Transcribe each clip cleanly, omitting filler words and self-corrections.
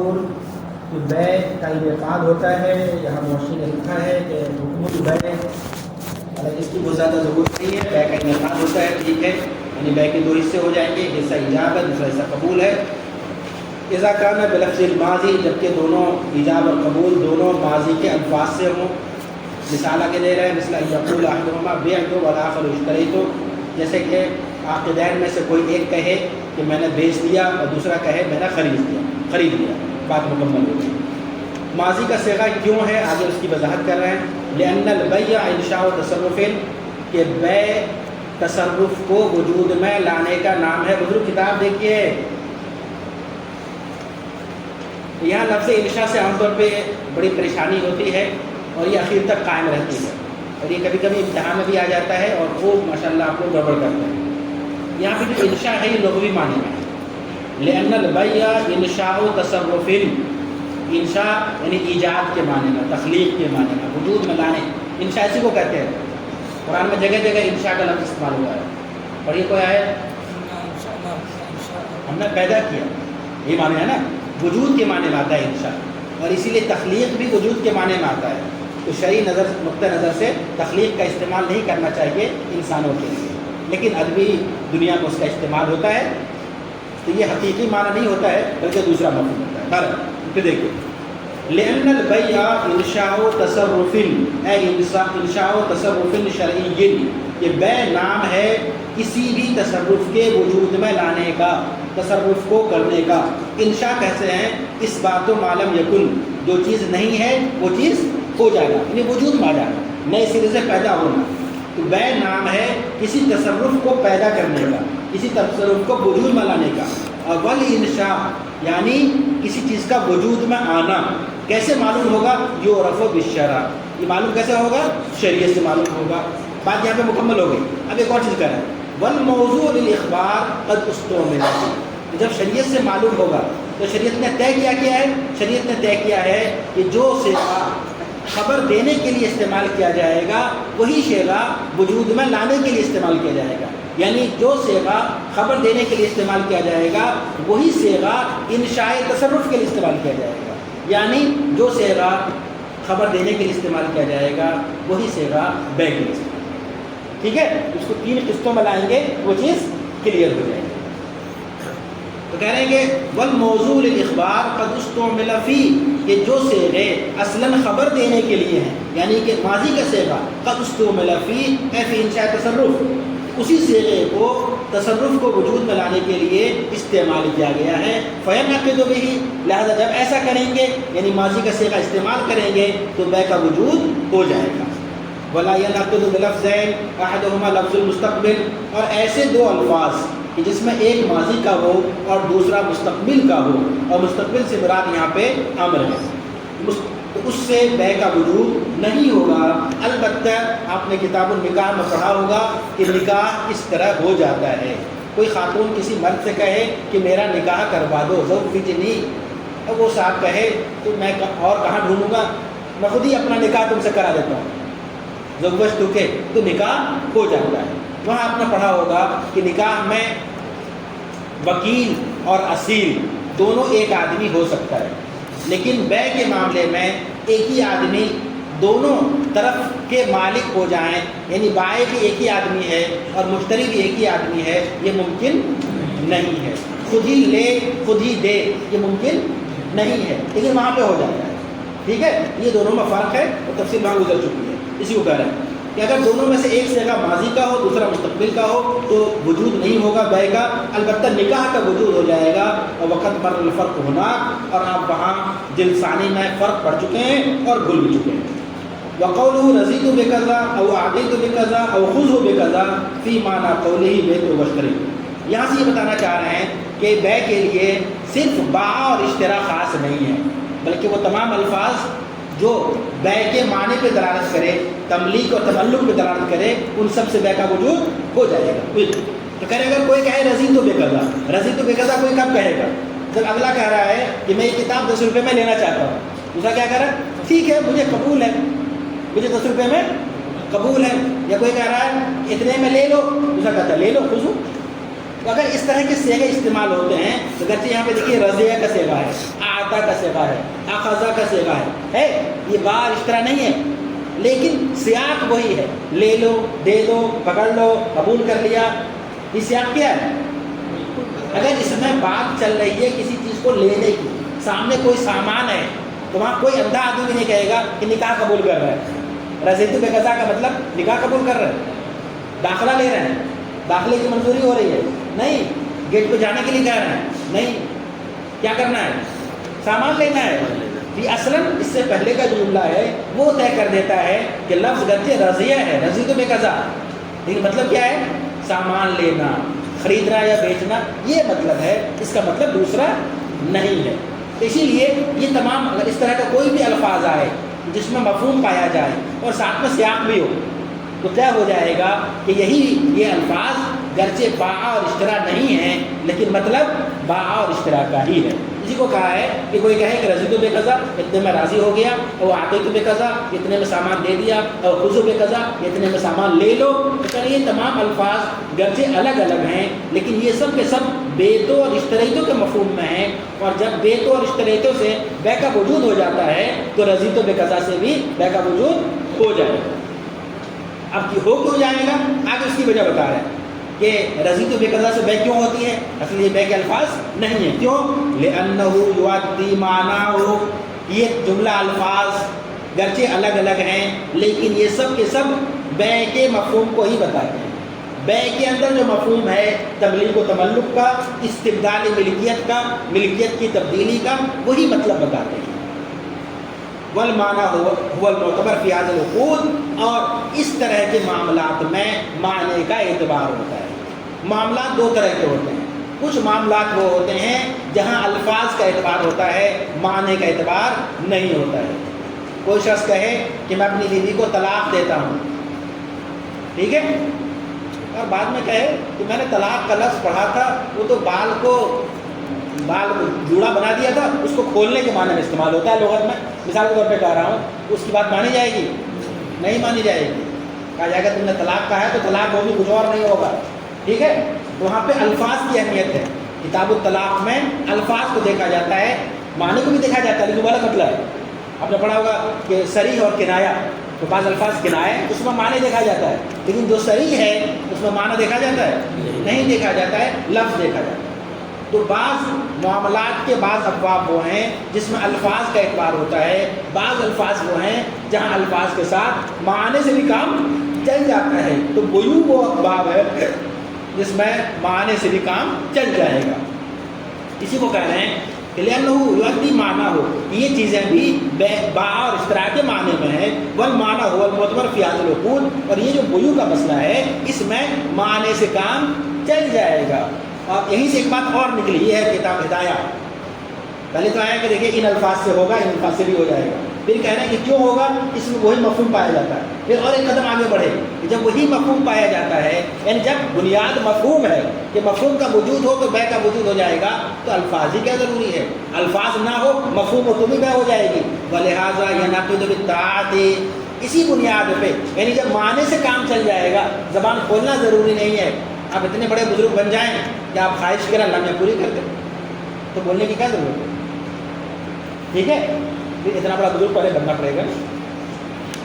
قبول کہ بیع کا انعقاد ہوتا ہے. یہاں موشی نے لکھا ہے کہ حکم البیع، حالانکہ اس کی بہت زیادہ ضرورت نہیں ہے. بیع کا انعقاد ہوتا ہے، ٹھیک ہے، یعنی بیع کے 2 حصے ہو جائیں گے، ایک حصہ ایجاب ہے، دوسرا حصہ قبول ہے. اذا کان بلفظ الماضی، جبکہ دونوں ایجاب اور قبول دونوں ماضی کے الفاظ سے ہوں. مثال آگے دے رہے ہیں، مثل ان یقول احدهما بعت والآخر اشتریت، جیسے کہ عاقدین میں سے کوئی ایک کہے کہ میں نے بیچ دیا اور دوسرا کہے میں نے خرید لیا. بات مکمل ہو گئی. ماضی کا صیغہ کیوں ہے آگے اس کی وضاحت کر رہے ہیں. لأن البیع انشاء تصرف، کہ بیع تصرف کو وجود میں لانے کا نام ہے. بزرگ کتاب دیکھیے، یہاں لفظ انشاء سے عام طور پہ بڑی پریشانی ہوتی ہے اور یہ اخیر تک قائم رہتی ہے، اور یہ کبھی کبھی امتحان میں بھی آ جاتا ہے اور خوب ماشاءاللہ آپ لوگ گڑبڑ کرتے ہیں. یہاں پہ جو انشاء ہے یہ لغوی معنی میں ہے. لأن البیع انشاء تصرف، انشاء یعنی ایجاد کے معنی میں، تخلیق کے معنی میں، وجود میں لانے. انشاء اسی کو کہتے ہیں. قرآن میں جگہ جگہ انشاء کا لفظ استعمال ہوا ہے. اور یہ کوئی آیت ہم نے پیدا کیا، یہ معنی ہے نا، وجود کے معنی میں آتا ہے انشاء. اور اسی لیے تخلیق بھی وجود کے معنی میں آتا ہے. تو شرعی نقطہ نظر سے تخلیق کا استعمال نہیں کرنا چاہیے انسانوں کے لیے، لیکن ادبی دنیا میں اس کا استعمال ہوتا ہے. تو یہ حقیقی معنی نہیں ہوتا ہے بلکہ دوسرا مفہوم ہوتا ہے. پھر دیکھیے، لأن البیع انشاء تصرف، اے انشاء تصرف شرعی، یہ بیع نام ہے کسی بھی تصرف کے وجود میں لانے کا، تصرف کو کرنے کا. انشاء کہتے ہیں اس بات و معلوم یکن، جو چیز نہیں ہے وہ چیز ہو جائے گا، یعنی وجود میں آ جائے گا، نئے سرے سے پیدا ہونا. تو بیع نام ہے کسی تصرف کو پیدا کرنے کا، کسی تصرف کو وجود میں لانے کا. اور والانشاء یعنی کسی چیز کا وجود میں آنا کیسے معلوم ہوگا؟ یعرف بالشرع، یہ معلوم کیسے ہوگا؟ شریعت سے معلوم ہوگا. بات یہاں پہ مکمل ہو گئی. اب ایک اور چیز کریں، والموضوع للاخبار قد استعمل، جب شریعت سے معلوم ہوگا تو شریعت نے طے کیا ہے، شریعت نے طے کیا ہے کہ جو صیغہ خبر دینے کے لیے استعمال کیا جائے گا وہی صیغہ وجود میں لانے کے لیے استعمال کیا جائے گا. یعنی جو صیغہ خبر دینے کے لیے استعمال کیا جائے گا وہی صیغہ انشاء تصرف کے لیے استعمال کیا جائے گا. یعنی جو صیغہ خبر دینے کے لیے استعمال کیا جائے گا وہی صیغہ بیع کے لیے استعمال. ٹھیک ہے، اس کو 3 قسطوں میں لائیں گے وہ چیز کلیئر ہو جائے گی. تو کہہ رہے ہیں کہ والموضوع للاخبار قد استعمل فی، کہ جو صیغے اصلاً خبر دینے کے لیے ہیں، یعنی کہ ماضی کا صیغہ قد استعمل فی فی انشاء تصرف، اسی صیغے کو تصرف کو وجود میں لانے کے لیے استعمال کیا گیا ہے. فینعقد بہ، لہذا جب ایسا کریں گے یعنی ماضی کا صیغہ استعمال کریں گے تو بیع کا وجود ہو جائے گا. ولا ينعقد بلفظین احدهما لفظ المستقبل، اور ایسے 2 الفاظ کہ جس میں ایک ماضی کا ہو اور دوسرا مستقبل کا ہو، اور مستقبل سے مراد یہاں پہ امر ہے، تو اس سے بیع کا وجود نہیں ہوگا. البتہ آپ نے کتاب النکاح میں پڑھا ہوگا کہ نکاح اس طرح ہو جاتا ہے. کوئی خاتون کسی مرد سے کہے کہ میرا نکاح کروا دو، زوجنی، اور وہ صاحب کہے تو میں اور کہاں ڈھونڈوں گا، میں خود ہی اپنا نکاح تم سے کرا دیتا ہوں، زوجتک، تو نکاح ہو جاتا ہے. وہاں آپ نے پڑھا ہوگا کہ نکاح میں وکیل اور اصیل دونوں ایک آدمی ہو سکتا ہے، لیکن بیع کے معاملے میں ایک ہی آدمی دونوں طرف کے مالک ہو جائیں، یعنی بائع بھی ایک ہی آدمی ہے اور مشتری بھی ایک ہی آدمی ہے، یہ ممکن نہیں ہے. خود ہی لے خود ہی دے یہ ممکن نہیں ہے، لیکن وہاں پہ ہو جاتا ہے. ٹھیک ہے، یہ دونوں میں فرق ہے اور تفصیل وہاں گزر چکی ہے. اسی کو کہہ رہے ہیں کہ اگر دونوں میں سے ایک صیغہ ماضی کا ہو دوسرا مستقبل کا ہو تو وجود نہیں ہوگا بیع کا، البتہ نکاح کا وجود ہو جائے گا. اور وقت پر الفرق ہونا، اور آپ وہاں جلد ثانی میں فرق پڑھ چکے ہیں اور بھول بھی چکے ہیں. وقوله رضیت بکذا او اعطیت بکذا او خذ بکذا فی معنی قوله بیع واشتری، یہاں سے یہ بتانا چاہ رہے ہیں کہ بیع کے لیے صرف باع اور اشترا خاص نہیں ہے، بلکہ وہ تمام الفاظ جو بیع کے معنی پہ دلالت کرے، تملیک اور تملک پہ دلالت کرے، ان سب سے بیع کا وجود ہو جائے گا. تو کہہ رہے اگر کوئی کہے رضیت بکذا، رضیت بکذا کوئی کب کہے گا؟ جب اگلا کہہ رہا ہے کہ میں یہ کتاب 10 روپے میں لینا چاہتا ہوں، دوسرا کیا کہہ رہا ہے؟ ٹھیک ہے مجھے قبول ہے، مجھے 10 روپے میں قبول ہے. یا کوئی کہہ رہا ہے اتنے میں لے لو، دوسرا کہتا ہے لے لو، خوش ہوں. تو اگر اس طرح کے صیغے استعمال ہوتے ہیں تو اگرچہ یہاں پہ دیکھیے رضیہ کا صیغہ ہے، آتا کا صیغہ ہے، اخذہ کا صیغہ ہے، یہ بار اس طرح نہیں ہے، لیکن سیاق وہی ہے، لے لو، دے دو، پکڑ لو، قبول کر لیا، یہ سیاق کیا ہے؟ اگر اس میں بات چل رہی ہے کسی چیز کو لینے کی، سامنے کوئی سامان ہے تو وہاں کوئی اندھا آدمی نہیں کہے گا کہ نکاح قبول کر رہا ہے۔ رضیت بقضاء کا مطلب نکاح قبول کر رہے ہیں، داخلہ لے رہے ہیں، داخلے کی منظوری ہو رہی ہے، نہیں گیٹ پہ جانے کے لیے کہہ رہے ہیں، نہیں کیا کرنا ہے؟ سامان لینا ہے۔ یہ اصلاً اس سے پہلے کا جو جملہ ہے وہ طے کر دیتا ہے کہ لفظ گرچہ رضیہ ہے، رضیت بقضاء، لیکن مطلب کیا ہے؟ سامان لینا، خریدنا یا بیچنا، یہ مطلب ہے، اس کا مطلب دوسرا نہیں ہے۔ تو اسی لیے یہ تمام اگر اس طرح کا کوئی بھی الفاظ آئے جس میں مفہوم پایا جائے اور ساتھ میں سیاق بھی ہو تو طے ہو جائے گا کہ یہ الفاظ گرچہ باع اور اشترا نہیں ہیں لیکن مطلب باع اور اشترا کا ہی ہے۔ اسی کو کہا ہے کہ کوئی کہے کہ رضیت بقضاء، اتنے میں راضی ہو گیا، اور اعطیت بقضاء، اتنے میں سامان دے دیا، اور خذوا بقضاء، اتنے میں سامان لے لو۔ تو یہ تمام الفاظ گرچہ الگ الگ ہیں لیکن یہ سب کے سب بیعتوں اور اشتریتوں کے مفہوم میں ہیں، اور جب بیعتوں اور اشتریتوں سے بیع کا وجود ہو جاتا ہے تو رضیت بقضاء سے بھی بیع کا وجود ہو جائے گا۔ اب ہو کیوں جائے گا؟ آگے اس کی وجہ بتا رہے ہیں کہ رضیت بقضاء سے بیع کیوں ہوتی ہے؟ اصل یہ بیع کے الفاظ نہیں ہیں، کیوں؟ لأنه يؤدي معناه، یہ جملہ الفاظ گرچہ الگ الگ ہیں لیکن یہ سب کے سب بیع کے مفہوم کو ہی بتاتے ہیں۔ بیع کے اندر جو مفہوم ہے تملیک و تملک کا، استبدال ملکیت کا، ملکیت کی تبدیلی کا، وہی مطلب بتاتے ہیں۔ والمعنی هو المعتبر فی هذا العقود، اور اس طرح کے معاملات میں معنی کا اعتبار ہوتا ہے۔ معاملات دو طرح کے ہوتے ہیں، کچھ معاملات وہ ہوتے ہیں جہاں الفاظ کا اعتبار ہوتا ہے، معنی کا اعتبار نہیں ہوتا ہے۔ کوئی شخص کہے کہ میں اپنی بیوی کو طلاق دیتا ہوں، ٹھیک ہے، اور بعد میں کہے کہ میں نے طلاق کا لفظ پڑھا تھا، وہ تو بال کو جوڑا بنا دیا تھا، اس کو کھولنے کے معنی میں استعمال ہوتا ہے لغت میں، مثال کے طور پہ کہہ رہا ہوں، اس کی بات مانی جائے گی؟ نہیں مانی جائے گی۔ کہا جائے گا تم نے طلاق کہا ہے تو طلاق ہوگی، کچھ اور نہیں ہوگا، ٹھیک ہے۔ تو وہاں پہ الفاظ کی اہمیت ہے۔ کتاب الطلاق میں الفاظ کو دیکھا جاتا ہے، معنی کو بھی دیکھا جاتا ہے، لیکن والا مطلب ہے آپ نے پڑھا ہوگا کہ صریح اور کنایا، تو بعض الفاظ کنایا ہے اس میں معنی دیکھا جاتا ہے، لیکن جو صریح ہے اس میں معنی دیکھا جاتا ہے، نہیں دیکھا جاتا ہے، لفظ دیکھا جاتا ہے۔ تو بعض معاملات کے بعض ابواب وہ ہیں جس میں الفاظ کا اعتبار ہوتا ہے، بعض الفاظ وہ ہیں جہاں الفاظ کے ساتھ معنی سے بھی کام چل جاتا ہے۔ تو بیوع وہ ابواب ہے جس میں معنی سے بھی کام چل جائے گا۔ اسی کو کہہ رہے ہیں کہ لأنه يؤدي معناه، یہ چیزیں بھی باع اور اشتراء کے معنی میں ہیں۔ والمعنی هو المعتبر في هذه العقود، اور یہ جو بیوع کا مسئلہ ہے اس میں معنی سے کام چل جائے گا۔ اور یہیں سے ایک بات اور نکلی، یہ ہے کتاب ہدایہ۔ پہلے تو آیا کہ دیکھیں ان الفاظ سے ہوگا، ان الفاظ سے بھی ہو جائے گا، پھر کہہ رہے ہیں کہ کیوں ہوگا، اس میں وہی مفہوم پایا جاتا ہے۔ پھر اور ایک قدم آگے بڑھے کہ جب وہی مفہوم پایا جاتا ہے، یعنی جب بنیاد مفہوم ہے کہ مفہوم کا وجود ہو تو بیع کا وجود ہو جائے گا، تو الفاظ ہی کیا ضروری ہے؟ الفاظ نہ ہو مفہوم ہو تو بھی بیع ہو جائے گی۔ وَلِهَذَا يَنْعَقِدُ بِالطَّاعَةِ، اسی بنیاد پہ، یعنی جب معنی سے کام چل جائے گا، زبان کھولنا ضروری نہیں ہے۔ آپ اتنے بڑے بزرگ بن جائیں کہ آپ خواہش کریں اللہ میں پوری کر دیں، تو بولنے کی کیا ضرورت ہے؟ ٹھیک ہے، پھر اتنا بڑا بزرگ پہلے بننا پڑے گا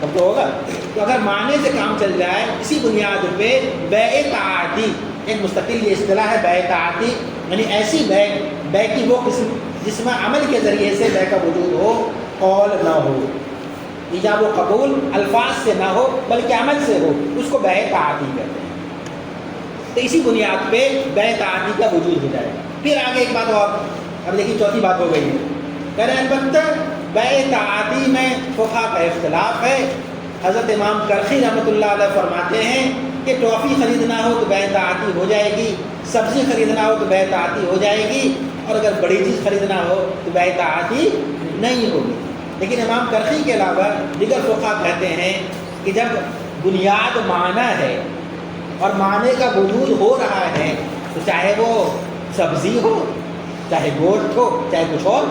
تب تو ہوگا۔ تو اگر معنی سے کام چل جائے، اسی بنیاد پہ بیع تعاتی، ایک مستقل یہ اصطلاح ہے بیع تعاتی، یعنی ایسی بیع کی وہ قسم جس میں عمل کے ذریعے سے بیع کا وجود ہو، قول نہ ہو، ایجاب و قبول الفاظ سے نہ ہو بلکہ عمل سے ہو، اس کو بیع تعاتی کہتے ہیں۔ تو اسی بنیاد پہ بیع تعاتی کا وجود ہو جائے گا۔ پھر آگے ایک بات اور، اب دیکھیے چوتھی بات ہو گئی ہے، کہہ رہے ہیں البتہ بیع تعاتی میں فقہا کا اختلاف ہے۔ حضرت امام کرخی رحمۃ اللہ علیہ فرماتے ہیں کہ ٹافی خریدنا ہو تو بیع تعاتی ہو جائے گی، سبزی خریدنا ہو تو بیع تعاتی ہو جائے گی، اور اگر بڑی چیز خریدنا ہو تو بیع تعاتی نہیں ہوگی۔ لیکن امام کرخی کے علاوہ دیگر فقہا کہتے ہیں کہ جب بنیاد معنی ہے اور معنی کا وجود ہو رہا ہے تو چاہے وہ سبزی ہو، چاہے گوشت ہو، چاہے کچھ اور،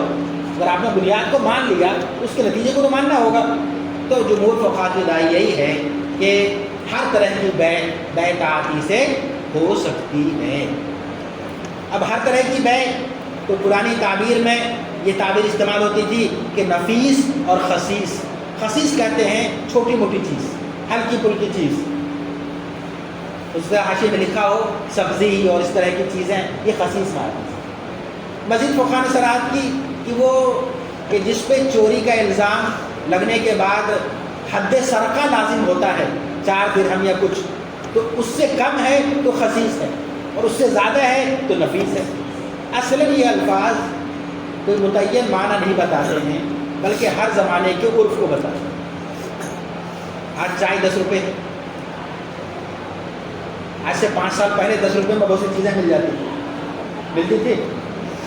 اگر آپ نے بنیاد کو مان لیا اس کے نتیجے کو تو ماننا ہوگا۔ تو جمہور فقہا کی رائے یہی ہے کہ ہر طرح کی بیع تعاتی سے ہو سکتی ہے۔ اب ہر طرح کی بے، تو پرانی تعبیر میں یہ تعبیر استعمال ہوتی تھی کہ نفیس اور خسیس. خسیس کہتے ہیں چھوٹی موٹی چیز، ہلکی پھلکی چیز. اس کا حاشیے میں لکھا ہو سبزی اور اس طرح کی چیزیں، یہ خسیس مال ہے. مزید فقہاء نے صراحت کی کہ وہ کہ جس پہ چوری کا الزام لگنے کے بعد حد سرقہ لازم ہوتا ہے 4 درہم یا کچھ، تو اس سے کم ہے تو خسیس ہے، اور اس سے زیادہ ہے تو نفیس ہے. اصلاً یہ الفاظ کوئی متعین معنی نہیں بتاتے ہیں، بلکہ ہر زمانے کے عرف کو بتاتے ہیں. آج چائے 10 روپے ہے، آج سے 5 سال پہلے 10 روپے میں بہت سی چیزیں ملتی تھی.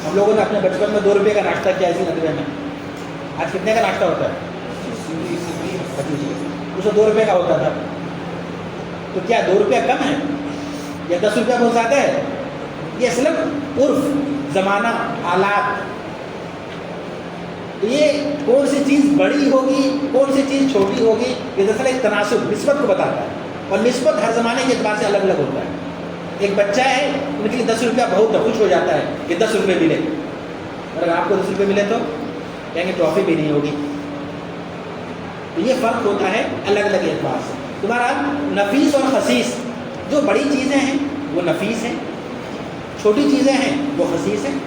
ہم لوگوں نے اپنے بچپن میں 2 روپے کا ناشتہ کیا اسی ندوے میں. آج کتنے کا ناشتہ ہوتا ہے؟ اس سے 2 روپے کا ہوتا تھا. تو کیا 2 روپیہ کم ہے یا 10 روپیہ بہت زیادہ ہے؟ یہ صرف عرف، زمانہ، حالات. یہ کون سی چیز بڑی ہوگی، کون سی چیز چھوٹی ہوگی، یہ دراصل ایک تناسب، نسبت کو بتاتا ہے. اور نسبت ہر زمانے کے اعتبار سے الگ الگ ہوتا ہے. ایک بچہ ہے ان کے لیے 10 روپیہ بہت خوش ہو جاتا ہے کہ 10 روپے ملے، اور اگر آپ کو 10 روپے ملے تو کہیں گے ٹرافی بھی نہیں ہوگی. تو یہ فرق ہوتا ہے الگ الگ اعتبار سے. تمہارا نفیس اور خسیس، جو بڑی چیزیں ہیں وہ نفیس ہیں، چھوٹی چیزیں ہیں وہ خسیس ہیں.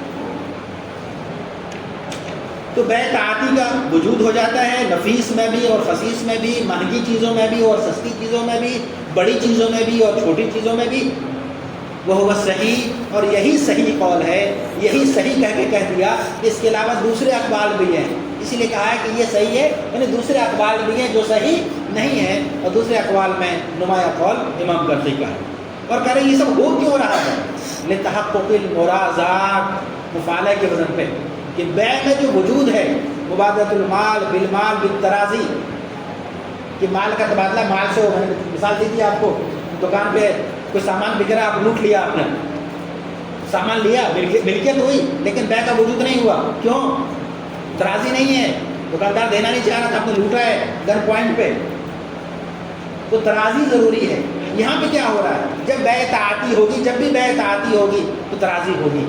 تو بے تعاطی کا وجود ہو جاتا ہے نفیس میں بھی اور خسیس میں بھی، مہنگی چیزوں میں بھی اور سستی چیزوں میں بھی، بڑی چیزوں میں بھی اور چھوٹی چیزوں میں بھی. وہ صحیح، اور یہی صحیح قول ہے، یہی صحیح کہہ کے کہہ دیا. اس کے علاوہ دوسرے اقوال بھی ہیں، اسی لیے کہا ہے کہ یہ صحیح ہے، یعنی دوسرے اقوال بھی ہیں جو صحیح نہیں ہے. اور دوسرے اقوال میں نمایاں قول امام قرطبی کا ہے. اور کہہ رہے ہیں یہ سب ہو کیوں رہا ہے؟ لتحقق المرازات، مفعلہ کے وزن پہ، کہ بیع میں جو وجود ہے مبادلۃ المال بالمال بالتراضی، کہ مال کا تبادلہ مال سے ہو. میں نے مثال دی تھی آپ کو، دکان پہ کوئی سامان بک رہا، آپ لوٹ لیا، آپ نے سامان لیا، ملکیت ہوئی، لیکن بیع کا وجود نہیں ہوا. کیوں؟ ترازی نہیں ہے، دکاندار دینا نہیں چاہ رہا تھا، آپ نے لوٹا ہے گن پوائنٹ پہ. تو ترازی ضروری ہے. یہاں پہ کیا ہو رہا ہے؟ جب بیع تعاطی ہوگی، جب بھی بیع تعاطی ہوگی تو ترازی ہوگی.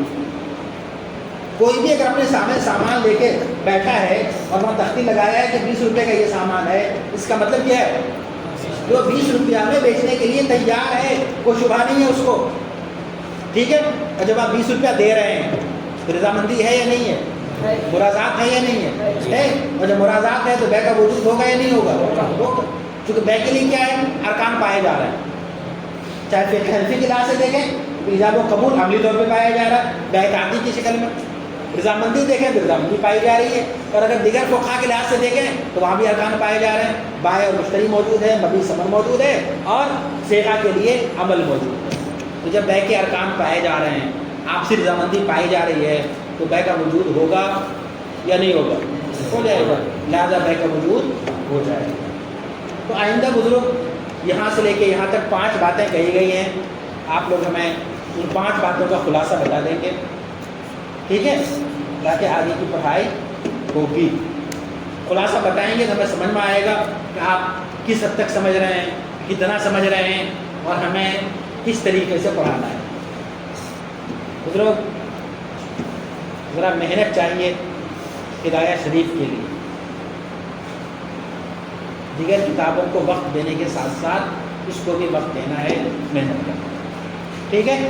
کوئی بھی اگر اپنے سامنے سامان لے کے بیٹھا ہے اور وہاں تختی لگایا ہے کہ 20 روپے کا یہ سامان ہے، اس کا مطلب کیا ہے؟ جو 20 روپیہ میں بیچنے کے لیے تیار ہے، کوئی شبہ نہیں ہے اس کو. ٹھیک ہے؟ اور جب آپ 20 روپیہ دے رہے ہیں تو رضامندی ہے یا نہیں ہے؟ مرازات ہے یا نہیں ہے؟ اور جب مرازات ہے تو بیع کا وجود ہوگا یا نہیں ہوگا؟ کیونکہ بیع کے لیے کیا ہے؟ ارکان پائے جا رہے ہیں. چاہے فقہ حنفی کی لحاظ سے دیکھیں، ایجاب و قبول عملی طور پہ پایا جا رہا ہے بیع تعاطی کی شکل میں. رضامندی دیکھیں تو رضامندی پائی جا رہی ہے. اور اگر دیگر فقہاء کے لحاظ سے دیکھیں تو وہاں بھی ارکان پائے جا رہے ہیں. بائع اور مشتری موجود ہے، مبیع ثمن موجود ہے، اور صیغہ کے لیے عمل موجود ہے. تو جب بیع کے ارکان پائے جا رہے ہیں، آپسی رضامندی پائی جا رہی ہے، تو بیع کا وجود ہوگا یا نہیں ہوگا؟ ہو جائے گا. لہٰذا بیع کا وجود ہو جائے گا. تو آئندہ بزرگ یہاں سے لے کے یہاں تک 5 باتیں کہی گئی ہیں. آپ لوگ ہمیں ان 5 باتوں کا خلاصہ بتا دیں گے، ٹھیک ہے؟ تاکہ آگے کی پڑھائی ہوگی. خلاصہ بتائیں گے تو ہمیں سمجھ میں آئے گا کہ آپ کس حد تک سمجھ رہے ہیں، کتنا سمجھ رہے ہیں، اور ہمیں کس طریقے سے پڑھانا ہے. بزرگ ذرا محنت چاہیے ہدایہ شریف کے لیے. دیگر کتابوں کو وقت دینے کے ساتھ ساتھ اس کو بھی وقت دینا ہے، محنت کرنا. ٹھیک ہے؟